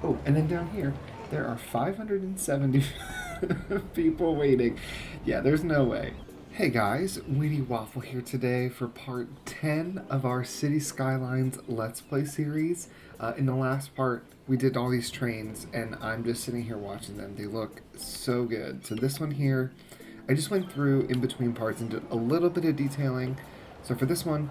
Oh, and then down here, there are 570 people waiting. Yeah, there's no way. Hey guys, WheatyWaffle here today for part 10 of our City Skylines Let's Play series. In the last part, we did all these trains, and I'm just sitting here watching them. They look so good. So this one here, I just went through in between parts and did a little bit of detailing. So for this one,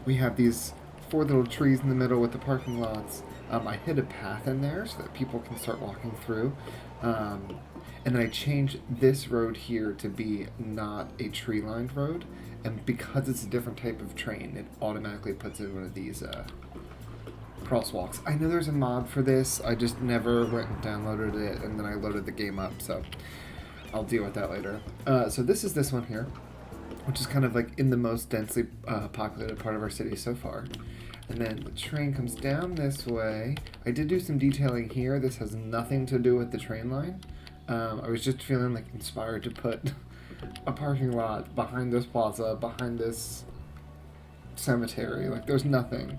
we have these 4 little trees in the middle with the parking lots. I hid a path in there so that people can start walking through. And then I changed this road here to be not a tree-lined road. And because it's a different type of train, it automatically puts in one of these crosswalks. I know there's a mod for this. I just never went and downloaded it, and then I loaded the game up, so I'll deal with that later. So this is this one here, which is kind of like in the most densely populated part of our city so far. And then the train comes down this way. I did do some detailing here. This has nothing to do with the train line. I was just feeling like inspired to put a parking lot behind this plaza, behind this cemetery. Like there's nothing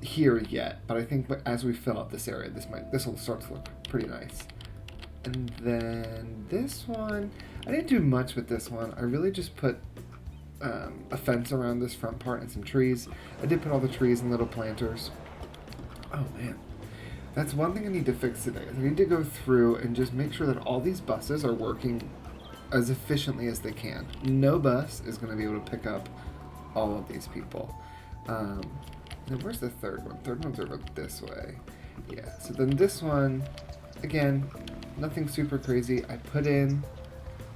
here yet, but I think as we fill up this area, this will start to look pretty nice. And then this one, I didn't do much with this one. I really just put a fence around this front part and some trees. I did put all the trees and little planters. Oh man, that's one thing I need to fix today. I need to go through and just make sure that all these buses are working as efficiently as they can. No bus is going to be able to pick up all of these people. Then where's the third one? Third one's over this way. Yeah, so then this one, again, nothing super crazy. I put in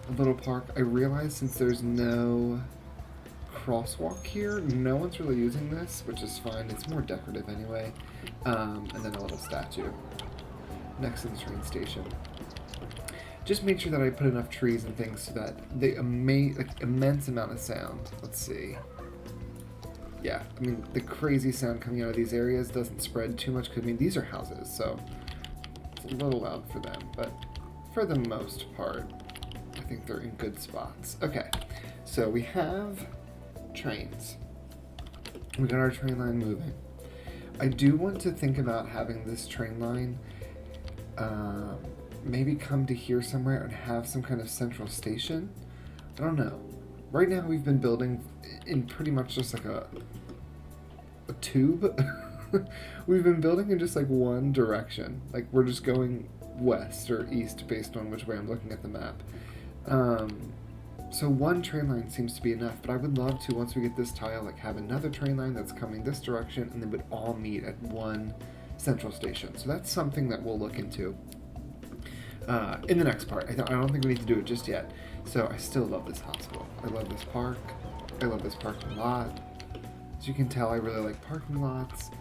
a little park. I realized since there's no crosswalk here, no one's really using this, which is fine. It's more decorative anyway. And then a little statue next to the train station. Just make sure that I put enough trees and things so that they like immense amount of sound. Let's see. Yeah, I mean the crazy sound coming out of these areas doesn't spread too much because I mean these are houses, so it's a little loud for them, but for the most part, I think they're in good spots. Okay, so we have trains. We got our train line moving. I do want to think about having this train line maybe come to here somewhere and have some kind of central station. I don't know. Right now we've been building in pretty much just like a tube. We've been building in just like one direction. Like we're just going west or east based on which way I'm looking at the map. So one train line seems to be enough, but I would love to, once we get this tile, like have another train line that's coming this direction and they would all meet at one central station. So that's something that we'll look into in the next part. I don't think we need to do it just yet. So I still love this hospital. I love this park. I love this parking lot. As you can tell, I really like parking lots.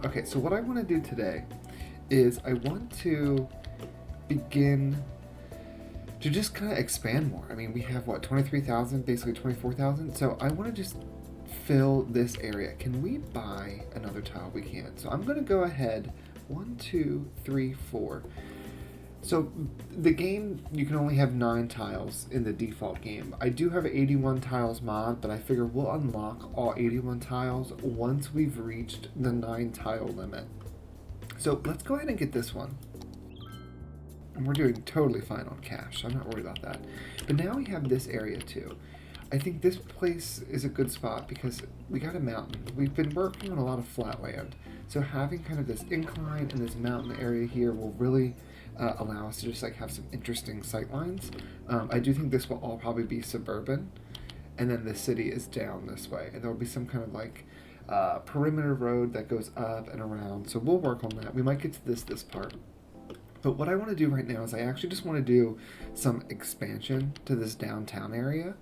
Okay, so what I want to do today is I want to begin to just kind of expand more. I mean, we have what, 23,000, basically 24,000. So I want to just fill this area. Can we buy another tile? We can. So I'm going to go ahead. 1, 2, 3, 4. So the game, you can only have 9 tiles in the default game. I do have 81 tiles mod, but I figure we'll unlock all 81 tiles once we've reached the 9 tile limit. So let's go ahead and get this one. And we're doing totally fine on cash, so I'm not worried about that. But now we have this area too. I think this place is a good spot because we got a mountain. We've been working on a lot of flat land. So having kind of this incline and this mountain area here will really allow us to just like have some interesting sight lines. I do think this will all probably be suburban. And then the city is down this way. And there will be some kind of like perimeter road that goes up and around. So we'll work on that. We might get to this part. But what I want to do right now is I actually just want to do some expansion to this downtown area.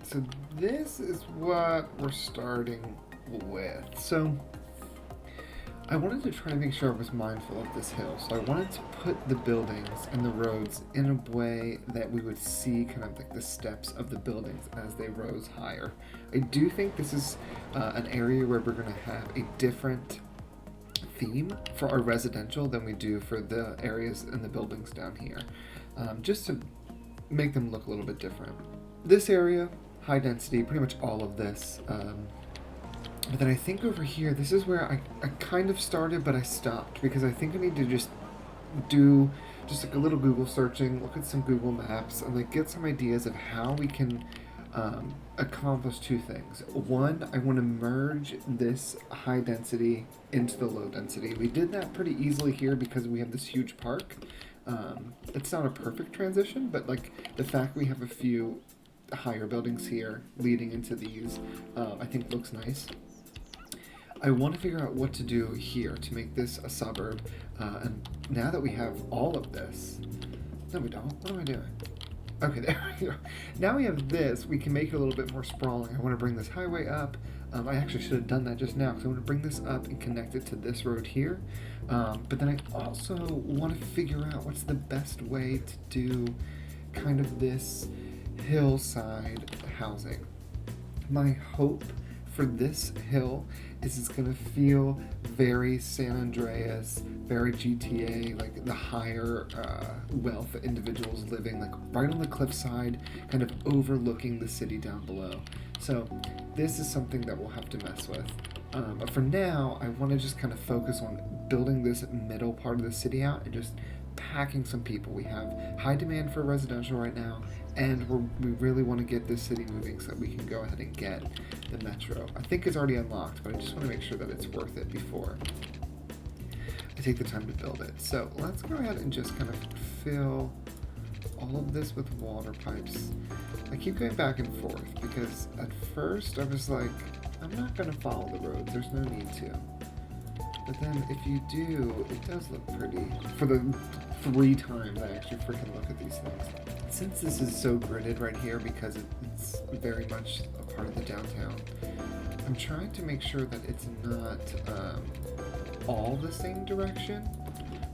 so this is what we're starting with. So I wanted to try to make sure I was mindful of this hill. So I wanted to put the buildings and the roads in a way that we would see kind of like the steps of the buildings as they rose higher. I do think this is an area where we're going to have a different theme for our residential than we do for the areas and the buildings down here, just to make them look a little bit different. This area, high density, pretty much all of this. But then I think over here, this is where I kind of started, but I stopped because I think I need to just do just like a little Google searching, look at some Google Maps, and like get some ideas of how we can accomplish two things. One, I want to merge this high density into the low density. We did that pretty easily here because we have this huge park. It's not a perfect transition, but like the fact we have a few higher buildings here leading into these, I think looks nice. I want to figure out what to do here to make this a suburb, and now that we have all of this, no we don't, what am I doing? Okay, there we go. Now we have this, we can make it a little bit more sprawling. I want to bring this highway up. I actually should have done that just now, because I want to bring this up and connect it to this road here. But then I also want to figure out what's the best way to do kind of this hillside housing. My hope for this hill is it's going to feel very San Andreas, very GTA, like the higher wealth individuals living like right on the cliffside, kind of overlooking the city down below. So this is something that we'll have to mess with. But for now, I want to just kind of focus on building this middle part of the city out and just packing some people. We have high demand for residential right now, and we really want to get this city moving so that we can go ahead and get the metro. I think it's already unlocked, but I just want to make sure that it's worth it before I take the time to build it. So let's go ahead and just kind of fill all of this with water pipes. I keep going back and forth because at first I was like, I'm not going to follow the road. There's no need to. But then if you do, it does look pretty. For the 3 times I actually freaking look at these things. Since this is so gridded right here because it's very much a part of the downtown, I'm trying to make sure that it's not all the same direction.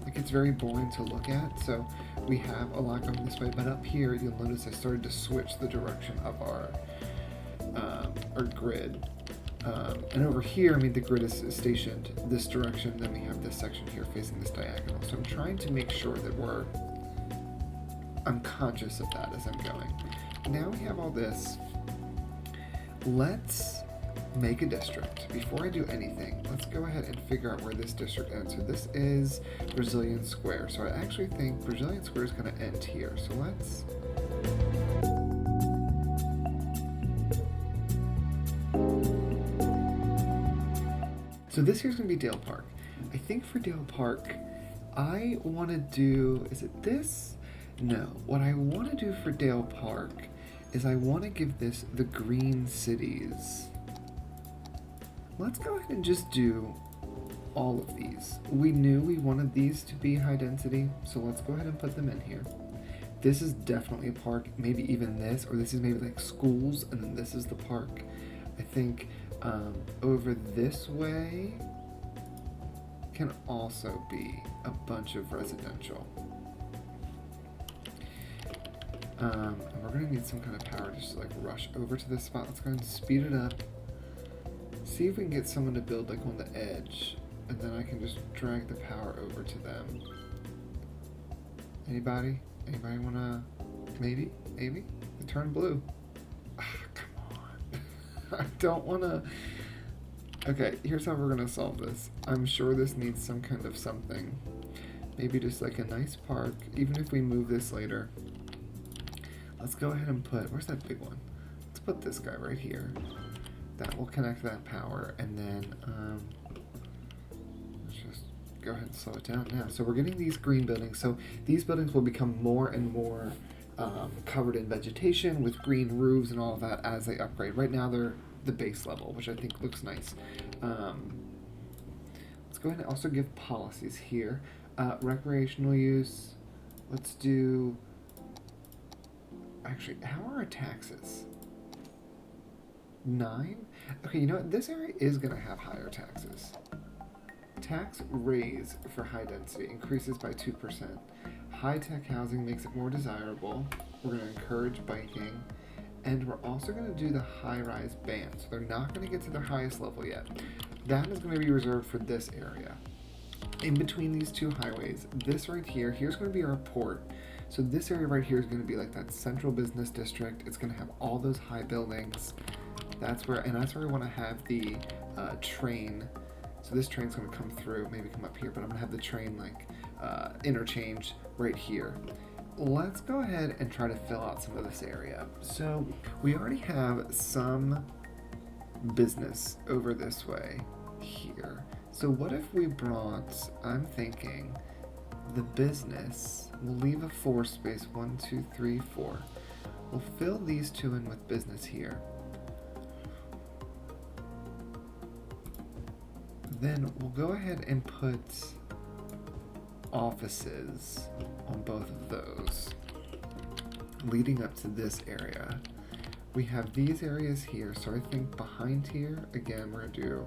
Like it's very boring to look at. So we have a lot going this way, but up here you'll notice I started to switch the direction of our grid. And over here, I mean, the grid is stationed this direction, then we have this section here facing this diagonal. So I'm trying to make sure that I'm conscious of that as I'm going. Now we have all this. Let's make a district. Before I do anything, let's go ahead and figure out where this district ends. So this is Brazilian Square. So I actually think Brazilian Square is going to end here. So let's... So this here's going to be Dale Park. I think for Dale Park, I want to do... Is it this? No. What I want to do for Dale Park is I want to give this the green cities. Let's go ahead and just do all of these. We knew we wanted these to be high density, so let's go ahead and put them in here. This is definitely a park, maybe even this, or this is maybe like schools, and then this is the park. I think over this way can also be a bunch of residential. And we're gonna need some kind of power just to like rush over to this spot. Let's go ahead and speed it up. See if we can get someone to build like on the edge, and then I can just drag the power over to them. Anybody? Anybody wanna? Maybe? Maybe? It turned blue. I don't want to... Okay, here's how we're going to solve this. I'm sure this needs some kind of something. Maybe just like a nice park, even if we move this later. Let's go ahead and put... Where's that big one? Let's put this guy right here. That will connect that power, and then... let's just go ahead and slow it down now. So we're getting these green buildings. So these buildings will become more and more... covered in vegetation with green roofs and all of that as they upgrade. Right now they're the base level, which I think looks nice. Let's go ahead and also give policies here. Recreational use. Let's do... Actually, how are our taxes? 9? Okay, you know what? This area is going to have higher taxes. Tax raise for high density increases by 2%. High-tech housing makes it more desirable. We're going to encourage biking. And we're also going to do the high-rise ban. So they're not going to get to their highest level yet. That is going to be reserved for this area. In between these two highways, this right here, here's going to be our port. So this area right here is going to be like that central business district. It's going to have all those high buildings. That's where we want to have the train. So this train's going to come through, maybe come up here, but I'm going to have the train like interchange right here. Let's go ahead and try to fill out some of this area. So we already have some business over this way here. So what if we brought, I'm thinking, the business, we'll leave a 4 space, 1, 2, 3, 4. We'll fill these two in with business here. Then we'll go ahead and put offices on both of those, leading up to this area. We have these areas here, so I think behind here, again, we're gonna do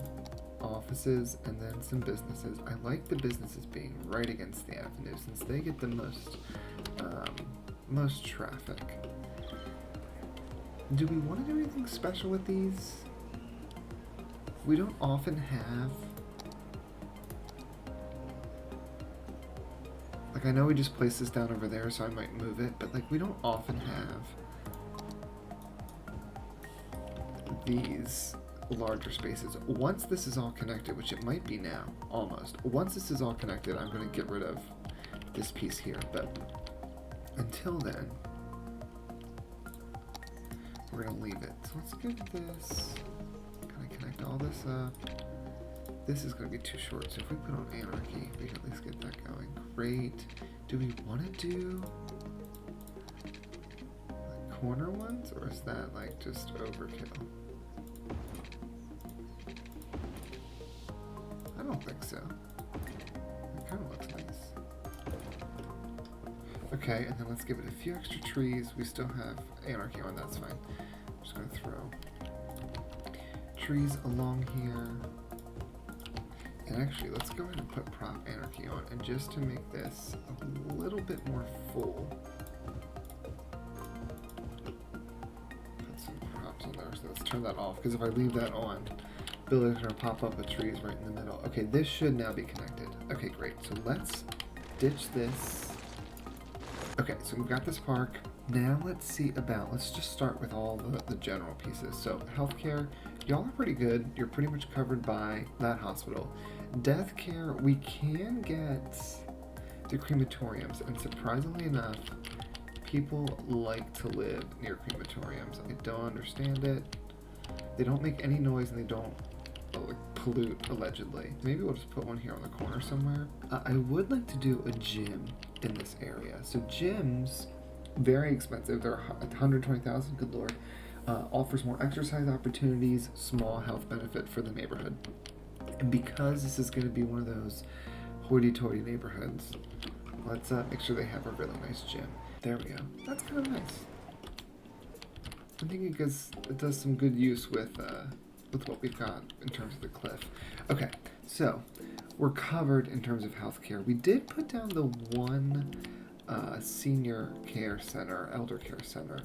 offices and then some businesses. I like the businesses being right against the avenue since they get the most traffic. Do we want to do anything special with these? We don't often have, like, I know we just placed this down over there, so I might move it, but like we don't often have these larger spaces. Once this is all connected, which it might be now, almost. Once this is all connected, I'm going to get rid of this piece here, but until then, we're going to leave it. So let's get this, kind of connect all this up. This is going to be too short, so if we put on anarchy, we can at least get that going. Great. Do we want to do like corner ones, or is that like just overkill? I don't think so. It kind of looks nice. Okay, and then let's give it a few extra trees. We still have anarchy on, that's fine. I'm just going to throw trees along here. And actually, let's go ahead and put prop anarchy on. And just to make this a little bit more full, put some props on there. So let's turn that off, because if I leave that on, buildings are going to pop up with trees right in the middle. Okay, this should now be connected. Okay, great. So let's ditch this. Okay, so we've got this park. Now let's just start with all the general pieces. So healthcare, y'all are pretty good. You're pretty much covered by that hospital. Death care, we can get the crematoriums, and surprisingly enough, people like to live near crematoriums. I don't understand it. They don't make any noise and they don't pollute, allegedly. Maybe we'll just put one here on the corner somewhere. I would like to do a gym in this area. So gyms, very expensive. They're 120,000, good lord. Offers more exercise opportunities, small health benefit for the neighborhood. And because this is going to be one of those hoity-toity neighborhoods, let's make sure they have a really nice gym. There we go. That's kind of nice. I think it does some good use with what we've got in terms of the cliff. Okay, so we're covered in terms of healthcare. We did put down the one senior care center, elder care center.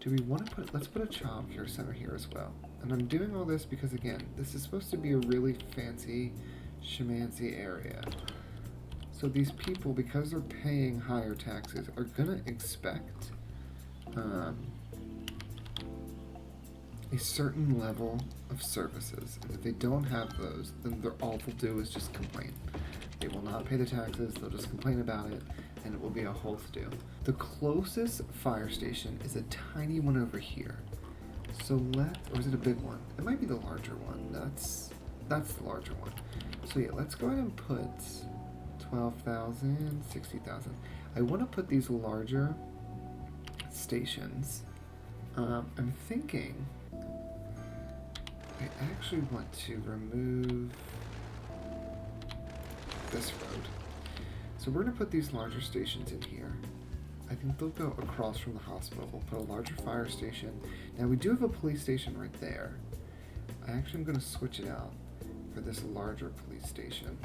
Do we want to let's put a child care center here as well. And I'm doing all this because, again, this is supposed to be a really fancy, schmancy area. So these people, because they're paying higher taxes, are going to expect a certain level of services. And if they don't have those, then all they'll do is just complain. They will not pay the taxes, they'll just complain about it, and it will be a whole to-do. The closest fire station is a tiny one over here. So or is it a big one? It might be the larger one. That's the larger one. So yeah, let's go ahead and put 12,000, 60,000. I want to put these larger stations. I'm thinking I actually want to remove this road. So we're going to put these larger stations in here. I think they'll go across from the hospital. We'll put a larger fire station. Now we do have a police station right there. I actually am going to switch it out for this larger police station.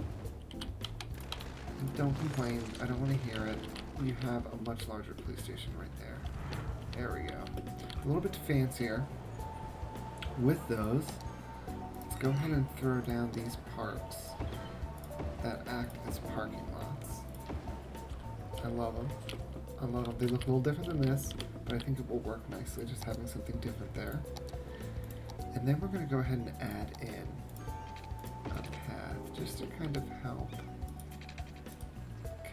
And don't complain, I don't want to hear it. You have a much larger police station right there. There we go. A little bit fancier. With those, let's go ahead and throw down these parks that act as parking lots. I love them. I love them. They look a little different than this, but I think it will work nicely, just having something different there. And then we're going to go ahead and add in a path just to kind of help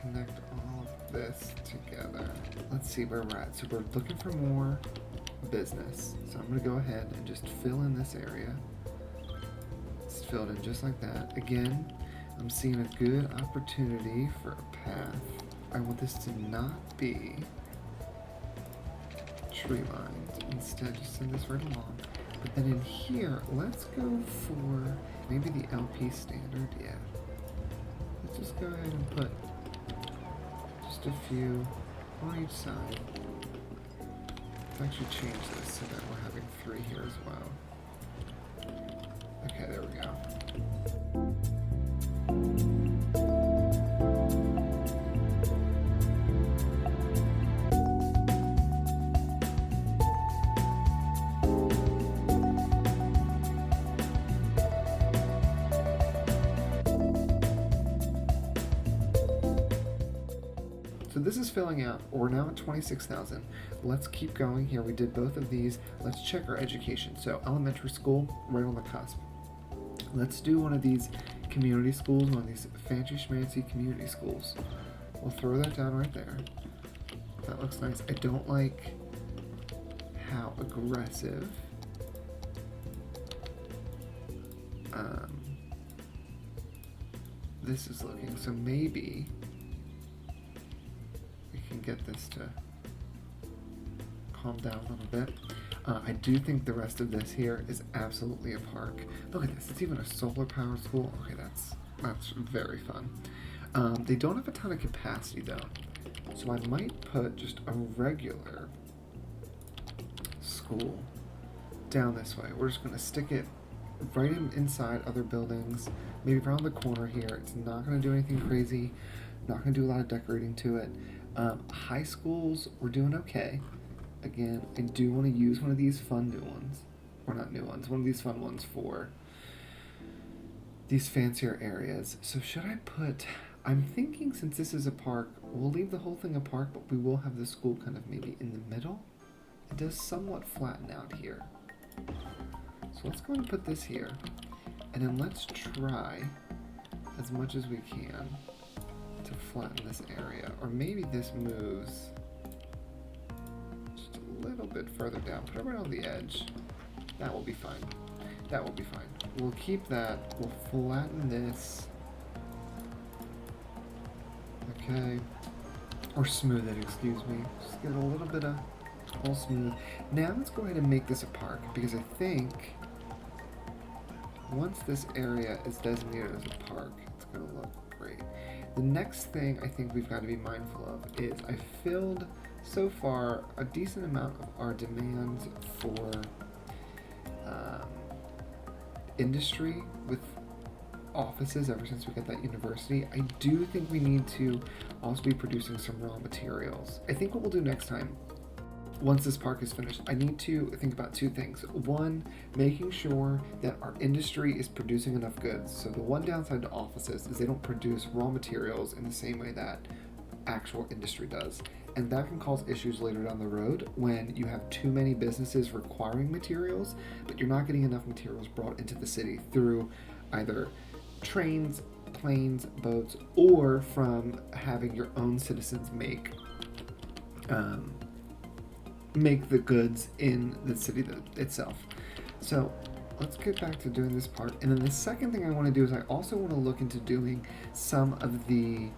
connect all of this together. Let's see where we're at. So we're looking for more business. So I'm going to go ahead and just fill in this area. It's filled in just like that. Again, I'm seeing a good opportunity for a path. I want this to not be tree lined. Instead, just send this right along. But then in here, let's go for maybe the LP standard. Yeah. Let's just go ahead and put just a few on each side. Let's actually change this so that we're having 3 here as well. Okay, there we go. So this is filling out. We're now at 26,000. Let's keep going here. We did both of these. Let's check our education. So elementary school, right on the cusp. Let's do one of these community schools, one of these fancy schmancy community schools. We'll throw that down right there. That looks nice. I don't like how aggressive this is looking. So maybe we can get this to calm down a little bit. I do think the rest of this here is absolutely a park. Look at this, it's even a solar powered school. Okay, that's very fun. They don't have a ton of capacity though, so I might put just a regular school down this way. We're just gonna stick it right inside other buildings, maybe around the corner here. It's not gonna do anything crazy, not gonna do a lot of decorating to it. High schools, we're doing okay. Again, I do want to use one of these fun new ones, or not new ones, one of these fun ones for these fancier areas. So should I put, I'm thinking since this is a park, we'll leave the whole thing a park, but we will have the school kind of maybe in the middle. It does somewhat flatten out here. So let's go and put this here, and then let's try as much as we can to flatten this area, or maybe this moves just a little bit further down. Put it right on the edge. That will be fine. That will be fine. We'll keep that. We'll flatten this. Okay. Or smooth it, excuse me. Just get a little bit of all smooth. Now let's go ahead and make this a park, because I think once this area is designated as a park, it's going to look great. The next thing I think we've got to be mindful of is I filled so far a decent amount of our demand for industry with offices ever since we got that university. I do think we need to also be producing some raw materials. I think what we'll do next time, once this park is finished, I need to think about 2 things. One, making sure that our industry is producing enough goods. So the one downside to offices is they don't produce raw materials in the same way that actual industry does. And that can cause issues later down the road when you have too many businesses requiring materials, but you're not getting enough materials brought into the city through either trains, planes, boats, or from having your own citizens make the goods in the city itself. So let's get back to doing this part. And then the second thing I want to do is I also want to look into doing some of the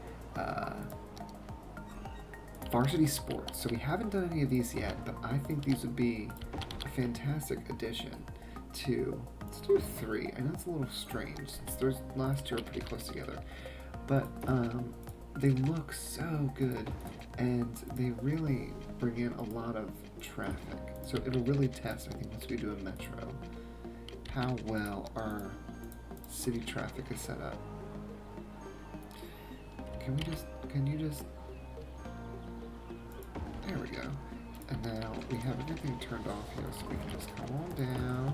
varsity sports. So we haven't done any of these yet, but I think these would be a fantastic addition to, let's do 3. I know it's a little strange since those last 2 are pretty close together, but they look so good and they really bring in a lot of traffic. So it'll really test, I think, once we do a metro. how well our city traffic is set up. Can you just, there we go. And now we have everything turned off here, so we can just come on down.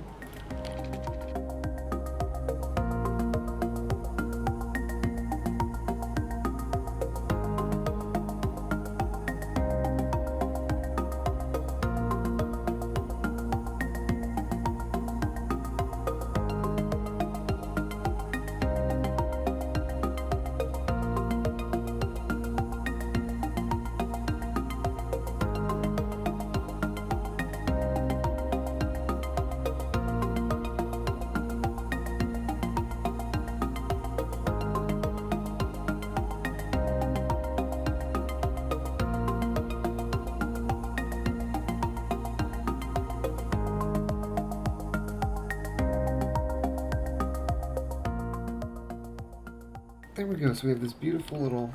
There we go, so we have this beautiful little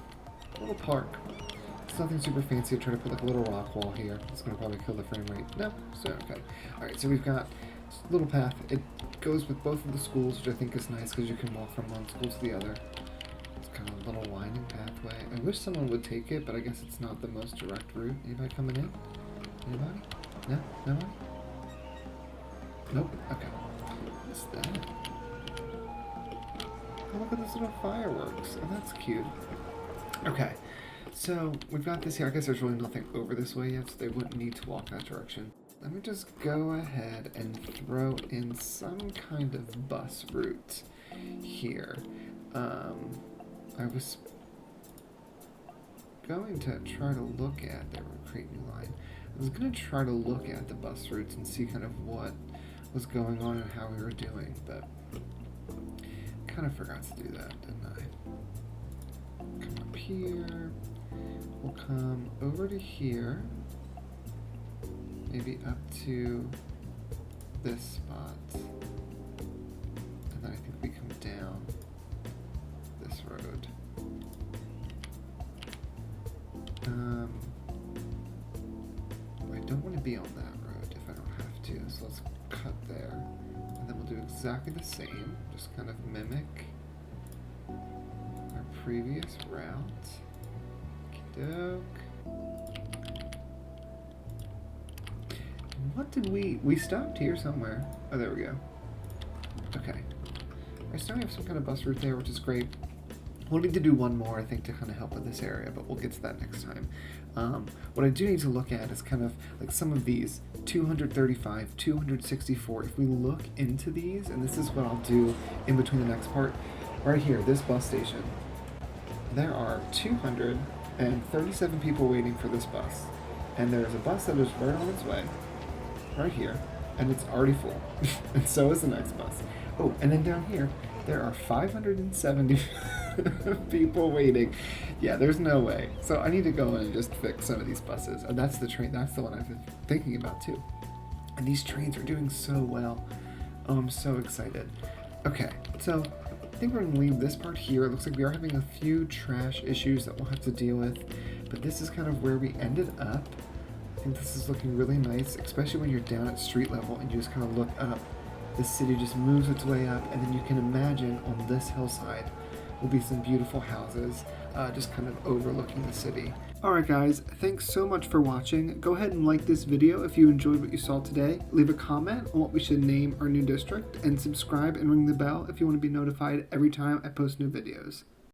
park. It's nothing super fancy. I try to put like a little rock wall here. It's going to probably kill the frame rate. No, so okay. Alright, so we've got this little path. It goes with both of the schools, which I think is nice because you can walk from one school to the other. It's kind of a little winding pathway. I wish someone would take it, but I guess it's not the most direct route. Anybody coming in? Anybody? No? Nobody? Nope. Okay. What's that? Oh, look at this little fireworks. Oh, that's cute. Okay, so we've got this here. I guess there's really nothing over this way yet, so they wouldn't need to walk that direction. Let me just go ahead and throw in some kind of bus route here. I was going to try to look at, there we create new line. I was going to try to look at the bus routes and see kind of what was going on and how we were doing, but kind of forgot to do that, didn't I? Come up here. We'll come over to here. Maybe up to this spot. And then I think we come down this road. I don't want to be on that road if I don't have to, so let's cut there. And then we'll do exactly the same, just kind of mimic our previous route. Okey-doke. What did we stopped here somewhere. Oh, there we go. Okay. I still have some kind of bus route there, which is great. We'll need to do one more, I think, to kind of help with this area, but we'll get to that next time. What I do need to look at is kind of like some of these 235, 264. If we look into these, and this is what I'll do in between the next part, right here, this bus station, there are 237 people waiting for this bus. And there's a bus that is right on its way, right here, and it's already full. And so is the next bus. Oh, and then down here, there are 570 people waiting. Yeah, there's no way. So I need to go in and just fix some of these buses. Oh, that's the train. That's the one I've been thinking about too. And these trains are doing so well. Oh, I'm so excited. Okay, so I think we're going to leave this part here. It looks like we are having a few trash issues that we'll have to deal with. But this is kind of where we ended up. I think this is looking really nice, especially when you're down at street level and you just kind of look up. The city just moves its way up, and then you can imagine on this hillside will be some beautiful houses just kind of overlooking the city. Alright guys, thanks so much for watching. Go ahead and like this video if you enjoyed what you saw today. Leave a comment on what we should name our new district, and subscribe and ring the bell if you want to be notified every time I post new videos.